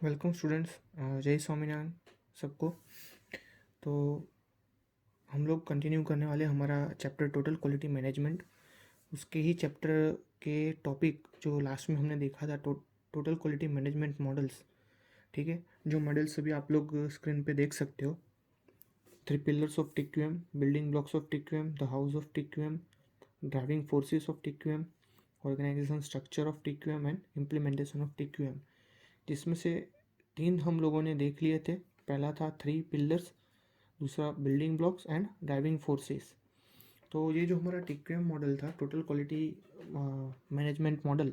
Welcome students. जय स्वामीनारायण सबको। तो हम लोग कंटिन्यू करने वाले हमारा चैप्टर टोटल क्वालिटी मैनेजमेंट। उसके ही चैप्टर के टॉपिक जो लास्ट में हमने देखा था, टोटल क्वालिटी मैनेजमेंट मॉडल्स। ठीक है, जो मॉडल्स अभी आप लोग स्क्रीन पे देख सकते हो। 3 pillars of TQM, building blocks of TQM, the house of TQM, driving forces of TQM, organisation structure of TQM and implementation of TQM। जिसमें से 3 हम लोगों ने देख लिए थे। पहला था 3 पिलर्स, दूसरा building blocks and driving forces. तो ये जो हमारा TQM मॉडल था, टोटल क्वालिटी मैनेजमेंट मॉडल,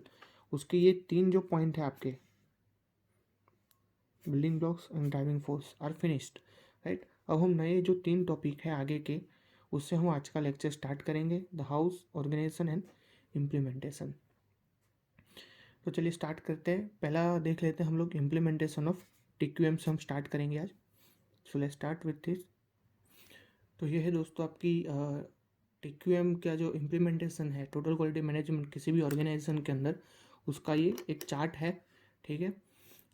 उसके ये 3 जो पॉइंट है आपके, building blocks and driving force are finished, right. अब हम नए जो 3 टॉपिक है आगे के, उससे हम आज का लेक्चर स्टार्ट करेंगे, the house, organisation and implementation. तो चलिए स्टार्ट करते हैं। पहला देख लेते हैं हम लोग, इम्प्लीमेंटेशन ऑफ TQM से हम स्टार्ट करेंगे आज। So let's start with this. तो ये है दोस्तों आपकी TQM का जो इम्प्लीमेंटेशन है, टोटल क्वालिटी मैनेजमेंट किसी भी ऑर्गेनाइजेशन के अंदर, उसका ये एक चार्ट है। ठीक है,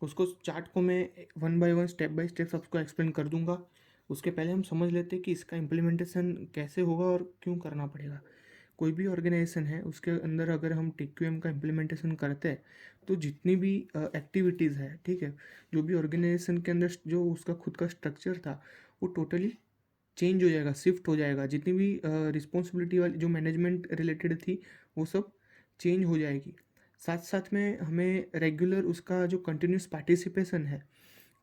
उसको चार्ट को मैं one by one, step by step सबको एक्सप्लेन कर दूंगा। उसके पहले हम समझ लेते हैं कि इसका इम्प्लीमेंटेशन कैसे होगा और क्यों करना पड़ेगा। कोई भी ऑर्गेनाइजेशन है, उसके अंदर अगर हम TQM का इम्प्लीमेंटेशन करते हैं तो जितनी भी एक्टिविटीज़ है, ठीक है, जो भी ऑर्गेनाइजेशन के अंदर जो उसका खुद का स्ट्रक्चर था, वो टोटली चेंज हो जाएगा, शिफ्ट हो जाएगा। जितनी भी रिस्पॉन्सिबिलिटी वाली जो मैनेजमेंट रिलेटेड थी, वो सब चेंज हो जाएगी। साथ साथ में हमें रेगुलर उसका जो कंटिन्यूस पार्टिसिपेशन है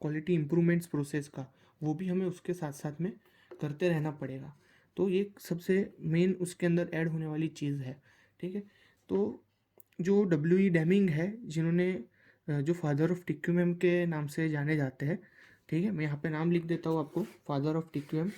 क्वालिटी इम्प्रूवमेंट्स प्रोसेस का, वो भी हमें उसके साथ साथ में करते रहना पड़ेगा। तो ये सबसे मेन उसके अंदर ऐड होने वाली चीज़ है। ठीक है, तो जो डब्ल्यू.ई. डेमिंग है, जिन्होंने जो फादर ऑफ TQM के नाम से जाने जाते हैं, ठीक है, मैं यहाँ पे नाम लिख देता हूँ आपको, फादर ऑफ TQM।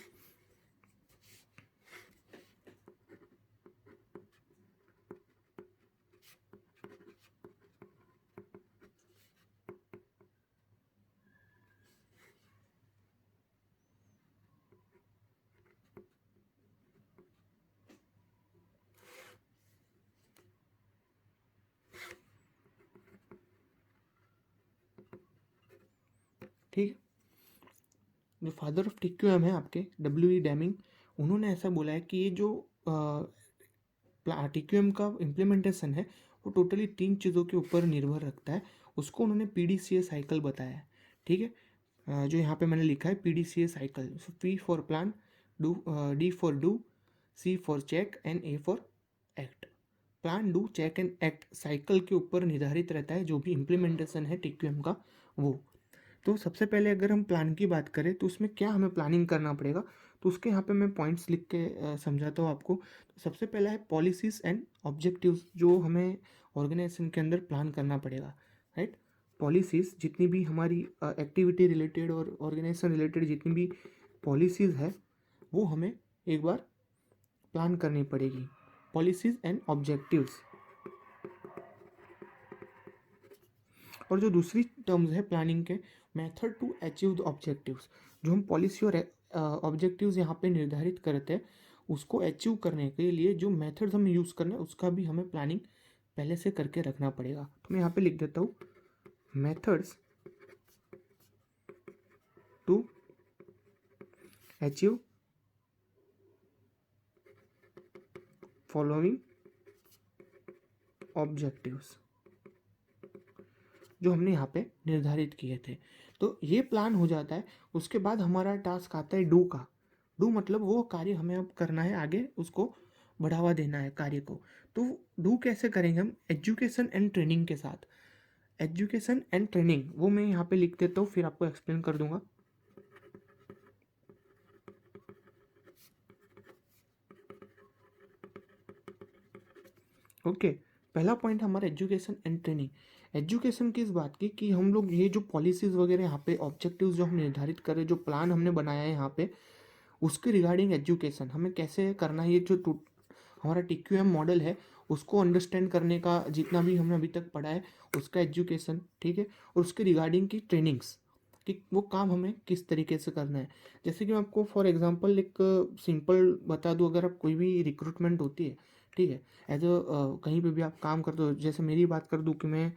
ठीक है, जो फादर ऑफ TQM है आपके, डब्ल्यू.ई. डेमिंग, उन्होंने ऐसा बोला है कि ये जो TQM का इम्प्लीमेंटेशन है, वो टोटली 3 चीज़ों के ऊपर निर्भर रखता है। उसको उन्होंने PDCA साइकिल बताया है। ठीक है, जो यहाँ पे मैंने लिखा है PDCA cycle. So P for plan, D for do, C for check and A for act. Plan, do, check and act cycle के ऊपर निर्धारित रहता है जो भी इम्प्लीमेंटेशन है TQM का, वो। तो सबसे पहले अगर हम प्लान की बात करें तो उसमें क्या हमें प्लानिंग करना पड़ेगा, तो उसके यहाँ पे मैं पॉइंट्स लिख के समझाता हूँ आपको। तो सबसे पहला है पॉलिसीज़ एंड ऑब्जेक्टिव्स, जो हमें ऑर्गेनाइजेशन के अंदर प्लान करना पड़ेगा, राइट। पॉलिसीज़, जितनी भी हमारी एक्टिविटी रिलेटेड और ऑर्गेनाइजेशन रिलेटेड जितनी भी पॉलिसीज़ है, वो हमें एक बार प्लान करनी पड़ेगी। Policies and objectives. और जो दूसरी टर्म्स है प्लानिंग के, method to achieve the objectives. जो हम पॉलिसी और ऑब्जेक्टिव्स यहाँ पे निर्धारित करते हैं, उसको अचीव करने के लिए जो मेथड्स हमें यूज़ करना है, उसका भी हमें प्लानिंग पहले से करके रखना पड़ेगा। तो मैं यहाँ पे लिख देता हूँ, methods to achieve following objectives, जो हमने यहाँ पे निर्धारित किए थे। तो ये प्लान हो जाता है। उसके बाद हमारा टास्क आता है डू का। डू मतलब वो कार्य हमें अब करना है, आगे उसको बढ़ावा देना है कार्य को। तो डू कैसे करेंगे हम? एजुकेशन एंड ट्रेनिंग के साथ। एजुकेशन एंड ट्रेनिंग वो मैं यहाँ पे लिख देता हूँ, फिर आपको एक्सप्लेन कर दूंगा। ओके, पहला पॉइंट हमारा एजुकेशन एंड ट्रेनिंग। एजुकेशन की इस बात की कि हम लोग ये जो पॉलिसीज़ वगैरह यहाँ पे ऑब्जेक्टिव्स जो हम निर्धारित करें, जो प्लान हमने बनाया है यहाँ पे, उसके रिगार्डिंग एजुकेशन हमें कैसे करना है। ये जो हमारा TQM मॉडल है, उसको अंडरस्टैंड करने का जितना भी हमने अभी तक पढ़ा है, उसका एजुकेशन, ठीक है। और उसके रिगार्डिंग की ट्रेनिंग्स, कि वो काम हमें किस तरीके से करना है। जैसे कि मैं आपको फॉर एग्जांपल एक सिंपल बता दूं, अगर आप कोई भी रिक्रूटमेंट होती है, ठीक है, एज कहीं पे भी आप काम करते हो, जैसे मेरी बात कर दूं कि मैं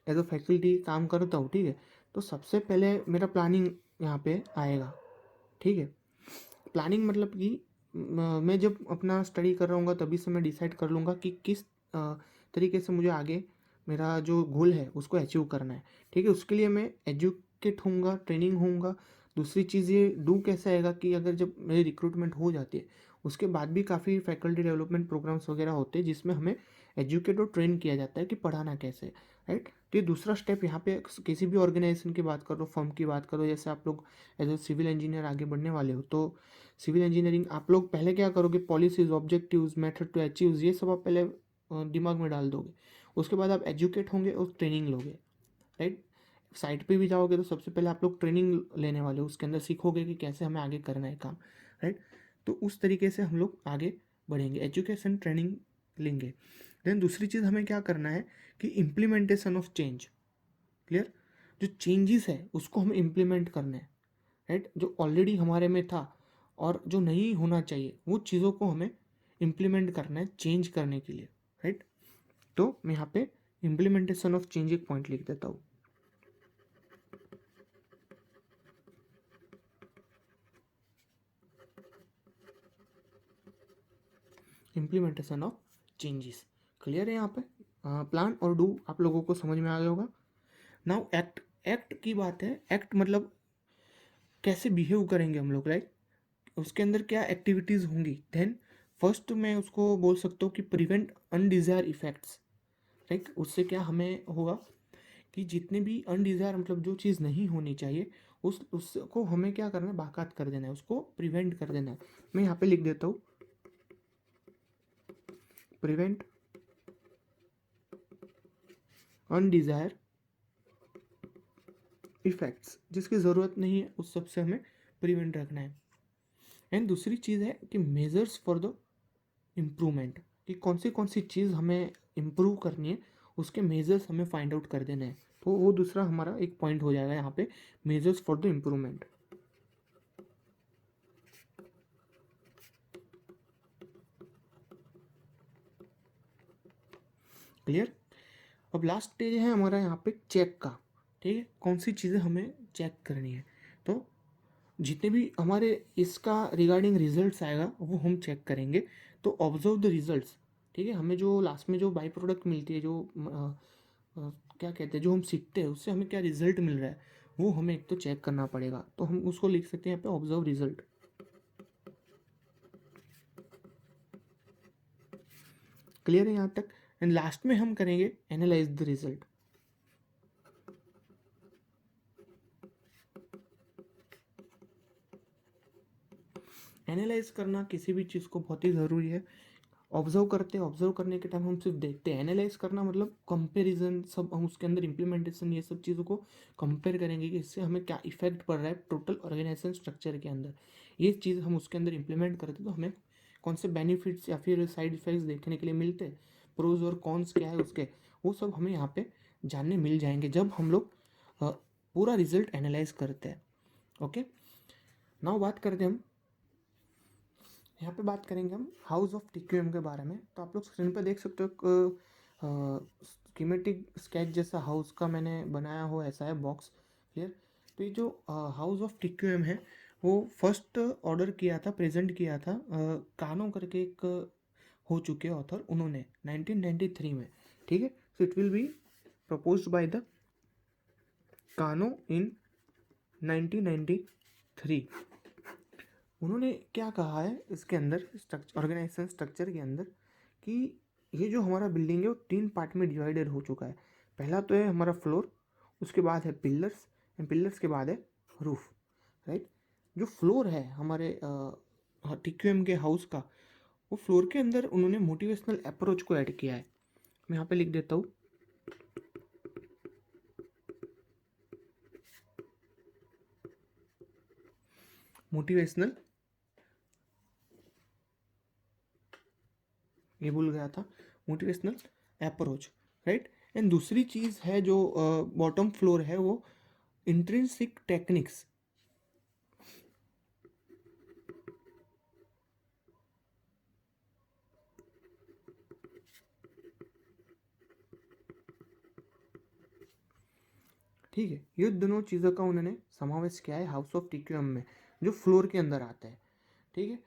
एज अ फैकल्टी काम करता हूँ, ठीक है, तो सबसे पहले मेरा प्लानिंग यहाँ पे आएगा, ठीक है। प्लानिंग मतलब कि मैं जब अपना स्टडी कर रहा हूँ तभी से मैं डिसाइड कर लूँगा कि किस तरीके से मुझे आगे मेरा जो गोल है उसको अचीव करना है, ठीक है। उसके लिए मैं एजुकेट होऊंगा, ट्रेनिंग होऊंगा। दूसरी चीज़ ये डू कैसे आएगा कि अगर जब मेरी रिक्रूटमेंट हो जाती है उसके बाद भी काफ़ी फैकल्टी डेवलपमेंट प्रोग्राम्स वगैरह होते हैं जिसमें हमें एजुकेट और ट्रेन किया जाता है कि पढ़ाना कैसे है, राइट। तो ये दूसरा स्टेप यहाँ पे किसी भी ऑर्गेनाइजेशन की बात करो, फर्म की बात करो, जैसे आप लोग एज ए सिविल इंजीनियर आगे बढ़ने वाले हो तो सिविल इंजीनियरिंग आप लोग पहले क्या करोगे, policies, objectives, method to achieve, ये सब आप पहले दिमाग में डाल दोगे। उसके बाद आप एजुकेट होंगे और ट्रेनिंग लोगे, राइट। साइट पे भी जाओगे तो सबसे पहले आप लोग ट्रेनिंग लेने वाले हो, उसके अंदर सीखोगे कि कैसे हमें आगे करना है काम, राइट। तो उस तरीके से हम लोग आगे बढ़ेंगे, एजुकेशन ट्रेनिंग लेंगे। देन दूसरी चीज़ हमें क्या करना है कि इम्प्लीमेंटेशन ऑफ चेंज, क्लियर। जो चेंजेस है उसको हमें इम्प्लीमेंट करना है, राइट। जो ऑलरेडी हमारे में था और जो नहीं होना चाहिए वो चीज़ों को हमें इम्प्लीमेंट करना है चेंज करने के लिए, राइट। तो मैं यहाँ पे इम्प्लीमेंटेशन ऑफ चेंज एक पॉइंट लिख देता हूँ। इम्प्लीमेंटेशन ऑफ चेंजेस, क्लियर है यहाँ पे। प्लान और डू आप लोगों को समझ में आ गया होगा। नाउ एक्ट, एक्ट की बात है। एक्ट मतलब कैसे बिहेव करेंगे हम लोग, राइट। उसके अंदर क्या एक्टिविटीज़ होंगी। देन फर्स्ट मैं उसको बोल सकता हूँ कि प्रिवेंट अनडिजायर इफेक्ट्स, राइट। उससे क्या हमें होगा कि जितने भी अनडिजायर मतलब जो चीज़ नहीं होनी चाहिए उसको हमें क्या करना है, बाकात कर देना है, उसको प्रिवेंट कर देना है। मैं यहाँ पे लिख देता हूँ प्रिवेंट अनडिजायर इफेक्ट्स, जिसकी ज़रूरत नहीं है उस सब से हमें प्रिवेंट रखना है। एंड दूसरी चीज़ है कि मेजर्स फॉर द इम्प्रूवमेंट, कि कौन सी चीज़ हमें इम्प्रूव करनी है उसके मेजर्स हमें फाइंड आउट कर देना है। तो वो दूसरा हमारा एक पॉइंट हो जाएगा यहाँ पे, measures for the improvement, clear. अब लास्ट स्टेज है हमारा यहाँ पे चेक का, ठीक है। कौन सी चीज़ें हमें चेक करनी है, तो जितने भी हमारे इसका रिगार्डिंग रिजल्ट्स आएगा वो हम चेक करेंगे। तो ऑब्जर्व द रिजल्ट्स, ठीक है। हमें जो लास्ट में जो बाई प्रोडक्ट मिलती है, जो क्या कहते हैं, जो हम सीखते हैं उससे हमें क्या रिजल्ट मिल रहा है वो हमें एक तो चेक करना पड़ेगा। तो हम उसको लिख सकते हैं यहाँ पे ऑब्जर्व रिजल्ट, क्लियर है यहाँ तक। एंड लास्ट में हम करेंगे एनालाइज द रिजल्ट। एनालाइज करना किसी भी चीज़ को बहुत ही ज़रूरी है। ऑब्जर्व करते हैं, ऑब्जर्व करने के टाइम हम सिर्फ देखते हैं। एनालाइज करना मतलब कंपैरिजन, सब हम उसके अंदर इम्प्लीमेंटेशन, ये सब चीज़ों को कंपेयर करेंगे कि इससे हमें क्या इफेक्ट पड़ रहा है टोटल ऑर्गेनाइजेशन स्ट्रक्चर के अंदर। ये चीज़ हम उसके अंदर इम्प्लीमेंट करते हैं तो हमें कौन से बेनिफिट्स या फिर साइड इफेक्ट्स देखने के लिए मिलते हैं, प्रोज और कॉन्स क्या है उसके, वो सब हमें यहाँ पे जानने मिल जाएंगे जब हम लोग पूरा रिजल्ट एनालाइज करते हैं। ओके, नाउ बात करते हैं हम, यहाँ पे बात करेंगे हम हाउस ऑफ टीक्यूएम के बारे में। तो आप लोग स्क्रीन पे देख सकते हो स्कीमेटिक स्केच जैसा हाउस का मैंने बनाया हुआ ऐसा है बॉक्स, क्लियर। तो ये जो हाउस ऑफ टीक्यूएम है वो फर्स्ट ऑर्डर किया था, प्रेजेंट किया था कानो करके एक हो चुके ऑथर, उन्होंने 1993 में, ठीक है। सो it will be proposed by the कानो इन 1993। उन्होंने क्या कहा है इसके अंदर, स्ट्रक्चर, ऑर्गेनाइजेशन स्ट्रक्चर के अंदर, कि ये जो हमारा बिल्डिंग है वो 3 पार्ट में डिवाइडेड हो चुका है। पहला तो है हमारा फ्लोर, उसके बाद है पिलर्स, एंड पिलर्स के बाद है रूफ, राइट। जो फ्लोर है हमारे टीक्यूएम के हाउस का, वो फ्लोर के अंदर उन्होंने मोटिवेशनल अप्रोच को ऐड किया है। मैं यहाँ पे लिख देता हूँ मोटिवेशनल, ये भूल गया था, मोटिवेशनल अप्रोच, राइट। एंड दूसरी चीज़ है जो बॉटम फ्लोर है वो इंट्रिंसिक टेक्निक्स, ठीक है, ये दोनों चीज़ों का उन्होंने समावेश किया है हाउस ऑफ टीक्यूएम में, जो फ्लोर के अंदर आता है। ठीक है,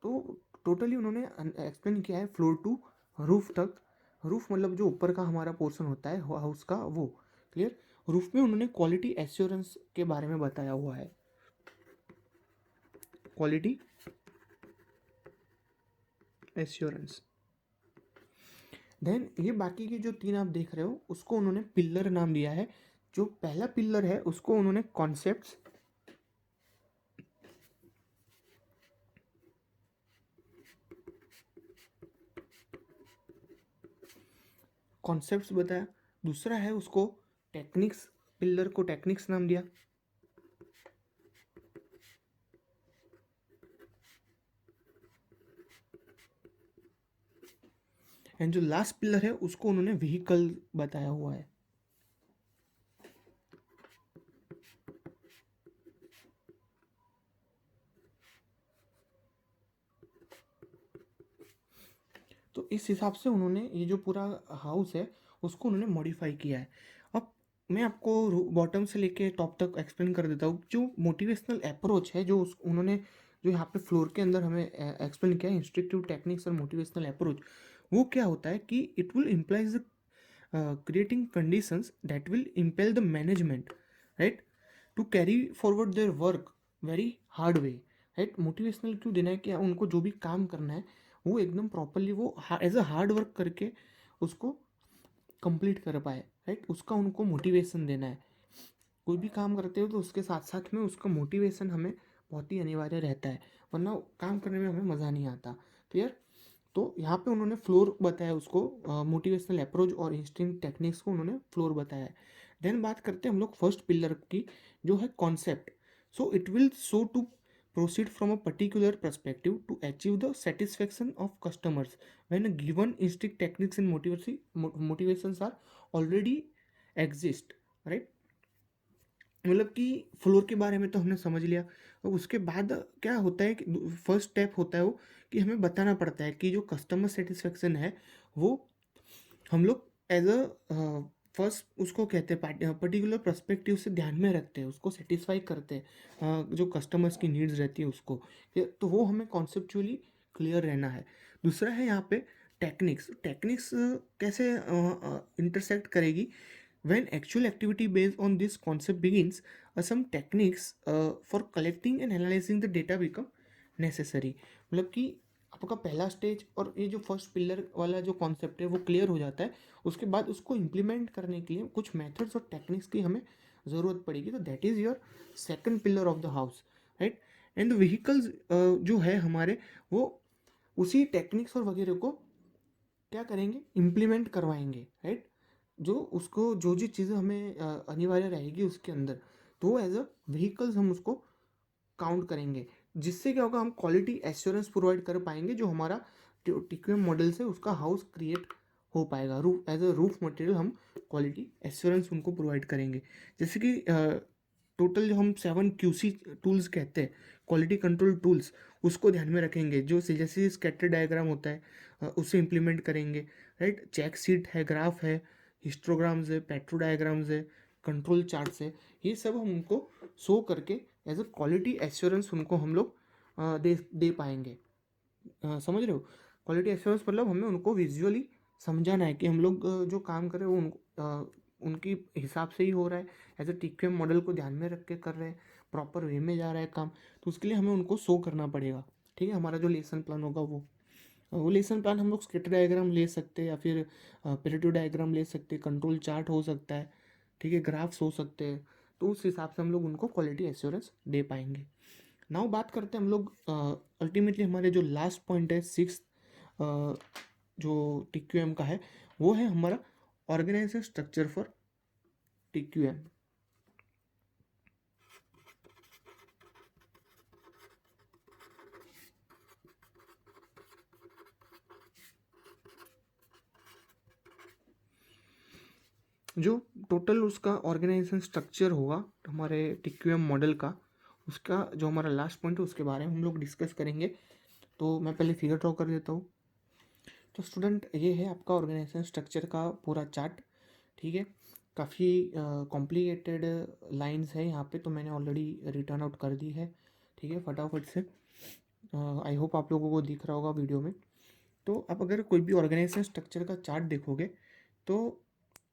तो टोटली उन्होंने एक्सप्लेन किया है फ्लोर टू रूफ तक। रूफ मतलब जो ऊपर का हमारा पोर्शन होता है हाउस का, वो क्लियर। रूफ में उन्होंने क्वालिटी एश्योरेंस के बारे में बताया हुआ है, क्वालिटी एश्योरेंस। देन ये बाकी के जो तीन आप देख रहे हो उसको उन्होंने पिलर नाम दिया है। जो पहला पिलर है उसको उन्होंने कॉन्सेप्ट्स, कॉन्सेप्ट्स बताया। दूसरा है उसको टेक्निक्स, पिलर को टेक्निक्स नाम दिया। एंड जो लास्ट पिलर है उसको उन्होंने व्हीकल बताया हुआ है। तो इस हिसाब से उन्होंने ये जो पूरा हाउस है उसको उन्होंने मॉडिफाई किया है। अब मैं आपको बॉटम से लेके टॉप तक एक्सप्लेन कर देता हूँ। जो मोटिवेशनल अप्रोच है जो उन्होंने जो यहाँ पे फ्लोर के अंदर हमें एक्सप्लेन किया है, इंस्ट्रक्टिव टेक्निक्स और मोटिवेशनल अप्रोच, वो क्या होता है कि it will implies creating conditions that will impel the management, right, to carry forward their work very hard way, right। Motivational क्यों देना है कि उनको जो भी काम करना है वो एकदम प्रॉपरली वो एज अ हार्ड वर्क करके उसको कंप्लीट कर पाए, राइट। उसका उनको मोटिवेशन देना है। कोई भी काम करते हो तो उसके साथ साथ में उसका मोटिवेशन हमें बहुत ही अनिवार्य रहता है, वरना काम करने में हमें मज़ा नहीं आता। क्लियर। तो यहाँ पे उन्होंने फ्लोर बताया उसको, मोटिवेशनल अप्रोच और इंस्टिंक्ट टेक्निक्स को उन्होंने फ्लोर बताया है। देन बात करते हैं हम लोग फर्स्ट पिलर की, जो है concept. So it will so to proceed from a particular perspective to achieve the satisfaction of customers when a given instinct techniques and motivations are already exist, right। मतलब कि फ्लोर के बारे में तो हमने समझ लिया। और उसके बाद क्या होता है कि फर्स्ट स्टेप होता है वो कि हमें बताना पड़ता है कि जो कस्टमर सेटिस्फेक्शन है वो हम लोग एज अ फर्स्ट उसको कहते हैं पर्टिकुलर पर्सपेक्टिव से ध्यान में रखते हैं, उसको सेटिस्फाई करते हैं, जो कस्टमर्स की नीड्स रहती है उसको। तो वो हमें कॉन्सेप्चुअली क्लियर रहना है। दूसरा है यहाँ पे टेक्निक्स। टेक्निक्स कैसे इंटरसेक्ट करेगी? When actual activity based on this concept begins, some techniques for collecting and analyzing the data become necessary। मतलब कि आपका पहला स्टेज और ये जो फर्स्ट पिलर वाला जो कॉन्सेप्ट है वो क्लियर हो जाता है, उसके बाद उसको इम्प्लीमेंट करने के लिए कुछ मेथड्स और टेक्निक्स की हमें ज़रूरत पड़ेगी। तो that is your second pillar of the house, right. And vehicles जो है हमारे, वो उसी टेक्निक्स और वगैरह को क्या करेंगे, इम्प्लीमेंट करवाएंगे, राइट। जो उसको जो जो चीज़ें हमें अनिवार्य रहेगी उसके अंदर, तो एज अ व्हीकल्स हम उसको काउंट करेंगे। जिससे क्या होगा, हम क्वालिटी एश्योरेंस प्रोवाइड कर पाएंगे। जो हमारा टीक्यूएम मॉडल से उसका हाउस क्रिएट हो पाएगा, roof as a roof material हम क्वालिटी एश्योरेंस उनको प्रोवाइड करेंगे। जैसे कि टोटल जो हम 7 QC टूल्स कहते हैं, क्वालिटी कंट्रोल टूल्स, उसको ध्यान में रखेंगे। जो जैसे स्कैटर डायग्राम होता है उसे इम्प्लीमेंट करेंगे, राइट। चेक शीट है, ग्राफ है, हिस्टोग्राम्स है, पेट्रो डायग्राम्स है, कंट्रोल चार्ट्स है, ये सब हम उनको शो करके एज अ क्वालिटी एश्योरेंस उनको हम लोग दे पाएंगे। समझ रहे हो? क्वालिटी एश्योरेंस मतलब हमें उनको विजुअली समझाना है कि हम लोग जो काम कर रहे हैं वो उनकी हिसाब से ही हो रहा है, एज अ टीक्यूएम मॉडल को ध्यान में रख के कर रहे हैं, प्रॉपर वे में जा रहा है काम। तो उसके लिए हमें उनको शो करना पड़ेगा। ठीक है, हमारा जो लेसन प्लान होगा वो लेसन प्लान हम लोग स्केटर डायग्राम ले सकते हैं, या फिर पेरेटो डायग्राम ले सकते हैं, कंट्रोल चार्ट हो सकता है, ठीक है, ग्राफ्स हो सकते हैं। तो उस हिसाब से हम लोग उनको क्वालिटी एश्योरेंस दे पाएंगे। नाउ बात करते हैं हम लोग अल्टीमेटली हमारे जो लास्ट पॉइंट है, सिक्स जो टीक्यूएम का है, वो है हमारा ऑर्गेनाइजेशन स्ट्रक्चर फॉर टीक्यूएम। जो टोटल उसका ऑर्गेनाइजेशन स्ट्रक्चर होगा हमारे टीक्यूएम मॉडल का, उसका जो हमारा लास्ट पॉइंट है उसके बारे में हम लोग डिस्कस करेंगे। तो मैं पहले फिगर ड्रॉ कर देता हूँ। तो स्टूडेंट, ये है आपका ऑर्गेनाइजेशन स्ट्रक्चर का पूरा चार्ट, ठीक है। काफ़ी कॉम्प्लिकेटेड लाइंस है यहाँ पे, तो मैंने ऑलरेडी रिटर्न आउट कर दी है, ठीक है, फटाफट से। आई होप आप लोगों को दिख रहा होगा वीडियो में। तो आप अगर कोई भी ऑर्गेनाइजेशन स्ट्रक्चर का चार्ट देखोगे तो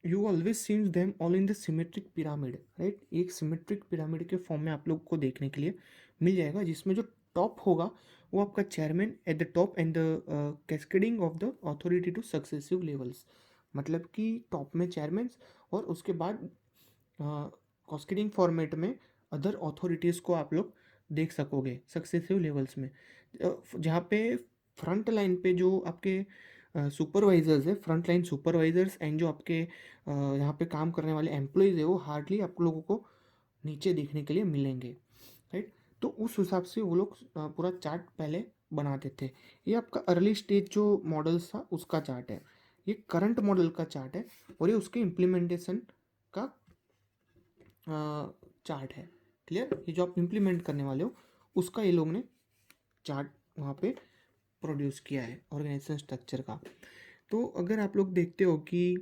you always scenes them all in the symmetric pyramid, right. एक सिमेट्रिक पिरामिड के फॉर्म में आप लोग को देखने के लिए मिल जाएगा, जिसमें जो टॉप होगा वो आपका chairman at the top and the cascading of the authority two successive levels. मतलब कि टॉप में चेयरमैन और उसके बाद कैस्केडिंग फॉर्मेट में अदर अथॉरिटीज़ को आप लोग देख सकोगे सक्सेसिव लेवल्स में, जहाँ पे फ्रंट लाइन पे जो आपके सुपरवाइजर्स है, फ्रंट लाइन सुपरवाइजर्स एंड जो आपके यहाँ पे काम करने वाले एम्प्लॉयज़ है, वो हार्डली आप लोगों को नीचे देखने के लिए मिलेंगे, राइट। तो उस हिसाब से वो लोग पूरा चार्ट पहले बनाते थे। ये आपका अर्ली स्टेज जो मॉडल्स था उसका चार्ट है, ये करंट मॉडल का चार्ट है, और ये उसके इम्प्लीमेंटेशन का चार्ट है। क्लियर, ये जो आप इम्प्लीमेंट करने वाले हो उसका ये लोग ने चार्ट वहाँ पे प्रोड्यूस किया है ऑर्गेनाइजेशन स्ट्रक्चर का। तो अगर आप लोग देखते हो कि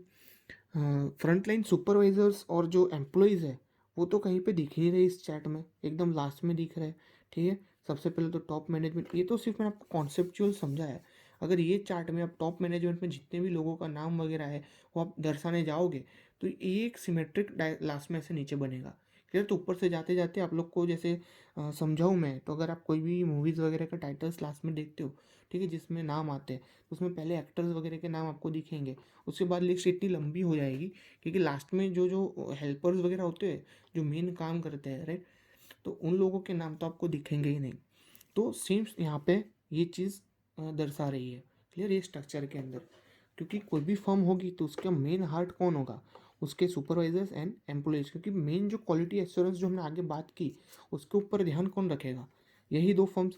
फ्रंट लाइन सुपरवाइजर्स और जो एम्प्लॉयज़ है वो तो कहीं पे दिख ही नहीं रहे इस चैट में, एकदम लास्ट में दिख रहे हैं, ठीक है। सबसे पहले तो टॉप मैनेजमेंट, ये तो सिर्फ मैंने आपको कॉन्सेप्चुअल समझा है। अगर ये चार्ट में आप टॉप मैनेजमेंट में जितने भी लोगों का नाम वगैरह है वो आप दर्शाने जाओगे तो एक सिमेट्रिक लास्ट में ऐसे नीचे बनेगा। क्लियर, तो ऊपर से जाते जाते आप लोग को जैसे समझाऊँ मैं, तो अगर आप कोई भी मूवीज़ वगैरह का टाइटल्स लास्ट में देखते हो, ठीक है, जिसमें नाम आते हैं तो उसमें पहले एक्टर्स वगैरह के नाम आपको दिखेंगे, उसके बाद लिस्ट इतनी लंबी हो जाएगी क्योंकि लास्ट में जो जो हेल्पर्स वगैरह होते हैं जो मेन काम करते हैं, राइट, तो उन लोगों के नाम तो आपको दिखेंगे ही नहीं। तो सेम्स यहाँ पे ये चीज़ दर्शा रही है। क्लियर, ये स्ट्रक्चर के अंदर, क्योंकि कोई भी फर्म होगी तो उसका मेन हार्ट कौन होगा, उसके सुपरवाइजर्स एंड एम्प्लॉयज़, क्योंकि मेन जो क्वालिटी एश्योरेंस जो हमने आगे बात की उसके ऊपर ध्यान कौन रखेगा, यही दो फर्म्स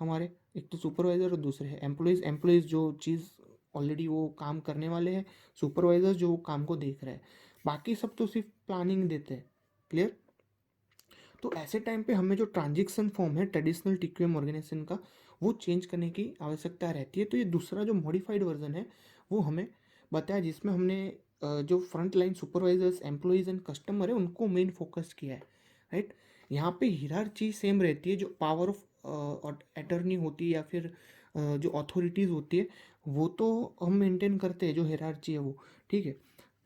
हमारे, एक तो सुपरवाइज़र और दूसरे है एम्प्लॉयज़। एम्प्लॉयज़ जो चीज़ ऑलरेडी वो काम करने वाले हैं, सुपरवाइज़र जो काम को देख रहे हैं, बाकी सब तो सिर्फ प्लानिंग देते हैं। क्लियर, तो ऐसे टाइम पे हमें जो ट्रांजेक्शन फॉर्म है ट्रेडिशनल टीक्यूएम ऑर्गेनाइजेशन का वो चेंज करने की आवश्यकता रहती है। तो ये दूसरा जो मॉडिफाइड वर्जन है वो हमें बताया, जिसमें हमने जो front line supervisors employees and customer है उनको मेन फोकस किया है, राइट। यहाँ पे हिरार्ची सेम रहती है, जो पावर ऑफ अटर्नी होती है या फिर जो अथॉरिटीज़ होती है वो तो हम मेंटेन करते हैं, जो हिरार्ची है वो, ठीक है,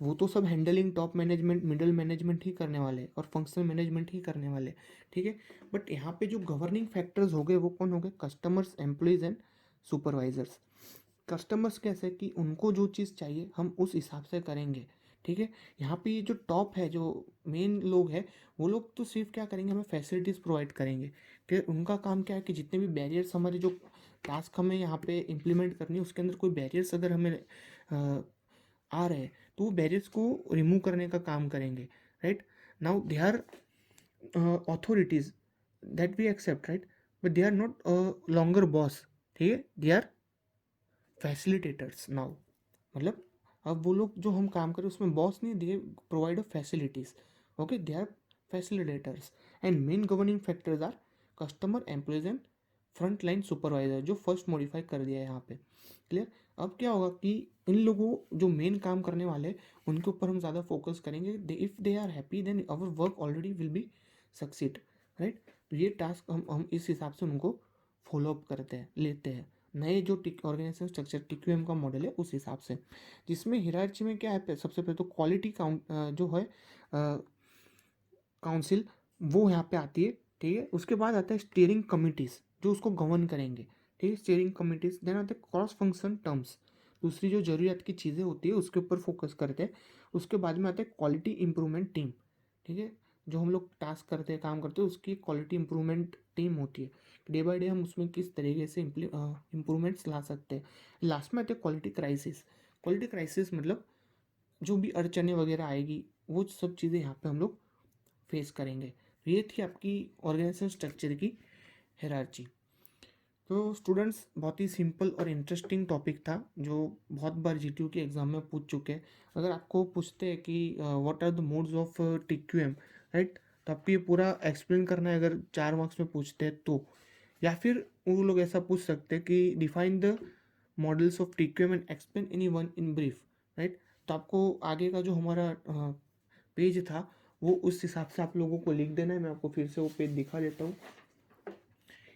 वो तो सब handling top management middle management ही करने वाले और फंक्शनल मैनेजमेंट ही करने वाले, ठीक है। बट यहाँ पे जो गवर्निंग फैक्टर्स हो गए वो कौन हो गए, customers employees and supervisors. Customers कैसे कि उनको जो चीज़ चाहिए हम उस हिसाब से करेंगे, ठीक है। यहाँ पे ये जो टॉप है जो मेन लोग हैं वो लोग तो सिर्फ क्या करेंगे, हमें फैसिलिटीज़ प्रोवाइड करेंगे, कि उनका काम क्या है कि जितने भी बैरियर्स हमारे जो टास्क हमें यहाँ पे इम्प्लीमेंट करनी है उसके अंदर कोई बैरियर्स अगर हमें आ रहे हैं तो वो बैरियर्स को रिमूव करने का काम करेंगे, right. Now they are authorities that we accept, right, but they are not longer boss, ठीक है, दे आर फैसिलिटेटर्स नाउ। मतलब अब वो लोग जो हम काम करें उसमें बॉस नहीं, they provide a facilities, okay, they are facilitators and main governing factors are customer employees and front line supervisor, जो फर्स्ट मॉडिफाई कर दिया है यहाँ पे। क्लियर, अब क्या होगा कि इन लोगों जो मेन काम करने वाले हैं उनके ऊपर हम ज़्यादा फोकस करेंगे, if they are happy then our work already will be succeed, right. तो ये टास्क हम इस हिसाब से उनको फॉलोअप करते हैं, लेते हैं नए जो ऑर्गेनाइजेशन स्ट्रक्चर टीक्यूएम का मॉडल है उस हिसाब से, जिसमें हिरार्ची में क्या है, सबसे पहले तो क्वालिटी काउंट जो है काउंसिल वो यहाँ पे आती है, ठीक है। उसके बाद आता है स्टीयरिंग कमिटीज़ जो उसको गवर्न करेंगे, ठीक है, स्टीयरिंग कमिटीज़। देन आता है क्रॉस फंक्शन टर्म्स, दूसरी जो ज़रूरत की चीज़ें होती है उसके ऊपर फोकस करते हैं। उसके बाद में आता है क्वालिटी इंप्रूवमेंट टीम, ठीक है, जो हम लोग टास्क करते हैं काम करते हैं उसकी क्वालिटी इंप्रूवमेंट टीम होती है, डे बाय डे हम उसमें किस तरीके से इम्प्रूवमेंट्स ला सकते हैं। लास्ट में आते हैं क्वालिटी क्राइसिस। क्वालिटी क्राइसिस मतलब जो भी अड़चने वगैरह आएगी वो सब चीज़ें यहाँ पे हम लोग फेस करेंगे। ये थी आपकी ऑर्गेनाइजेशन स्ट्रक्चर की हायरार्की। तो स्टूडेंट्स बहुत ही सिंपल और इंटरेस्टिंग टॉपिक था जो बहुत बार जीटीयू के एग्ज़ाम में पूछ चुके हैं। अगर आपको पूछते हैं कि what are the modes of TQM, right, तो आपको ये पूरा एक्सप्लेन करना है अगर 4 मार्क्स में पूछते हैं तो, या फिर वो लोग ऐसा पूछ सकते हैं कि define the models of TQM and explain any one in brief, right. तो आपको आगे का जो हमारा पेज था वो उस हिसाब से आप लोगों को लिख देना है। मैं आपको फिर से वो पेज दिखा देता हूँ।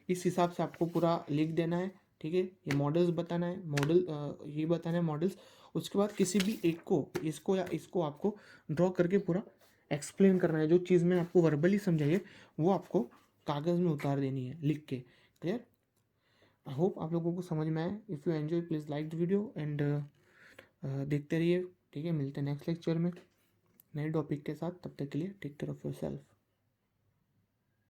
इस हिसाब से आपको पूरा लिख देना है, ठीक है। ये मॉडल्स बताना है, ये बताना है मॉडल्स। उसके बाद किसी भी एक को, इसको या इसको आपको ड्रॉ करके पूरा एक्सप्लेन करना है। जो चीज़ मैं आपको वर्बली समझाइए वो आपको कागज़ में उतार देनी है लिख के। क्लियर? आई होप आप लोगों को समझ में आए। If you enjoy please like the video and देखते रहिए, ठीक है। मिलते हैं नेक्स्ट लेक्चर में नए टॉपिक के साथ। तब तक के लिए take care of your self.